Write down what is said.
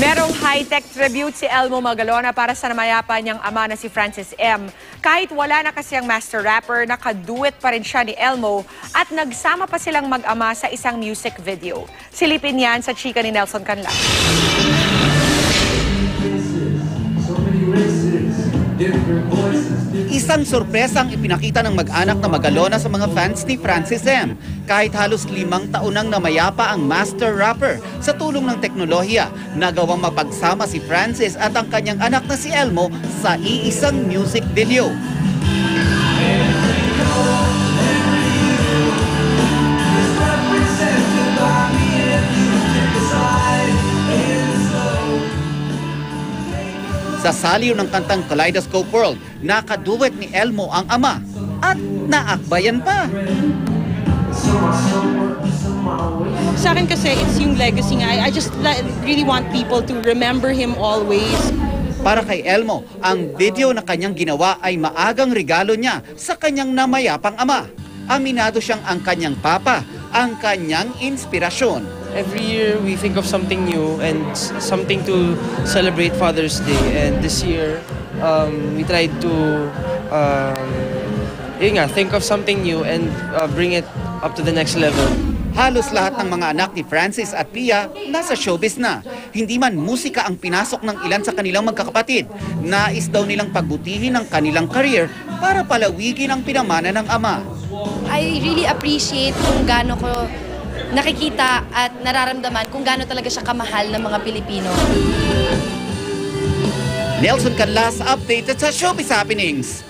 Merong high-tech tribute si Elmo Magalona para sa namayapa niyang ama na si Francis M. Kahit wala na kasi ang master rapper, nakaduet pa rin siya ni Elmo at nagsama pa silang mag-ama sa isang music video. Silipin yan sa chika ni Nelson Canlas. Isang sorpresang ipinakita ng mag-anak na Magalona sa mga fans ni Francis M. Kahit halos 5 taon nang namayapa ang master rapper, sa tulong ng teknolohiya, nagawang mapagsama si Francis at ang kanyang anak na si Elmo sa iisang music video. Sa saliw ng kantang Kaleidoscope World, nakaduet ni Elmo ang ama at naakbayan pa. Sa akin kasi, it's yung legacy nga. I just really want people to remember him always. Para kay Elmo, ang video na kanyang ginawa ay maagang regalo niya sa kanyang namayapang ama. Aminado siyang ang kanyang papa, ang kanyang inspirasyon. Every year we think of something new and something to celebrate Father's Day. And this year we tried to think of something new and bring it up to the next level. Halos lahat ng mga anak ni Francis at Pia nasa showbiz na. Hindi man musika ang pinasok ng ilan sa kanilang magkakapatid. Nais daw nilang pagbutihin ang kanilang career para palawigin ang pinamana ng ama. I really appreciate kung gaano ko nakikita at nararamdaman kung gaano talaga siya kamahal ng mga Pilipino. Nelson Canlas, updated sa Showbiz Happenings.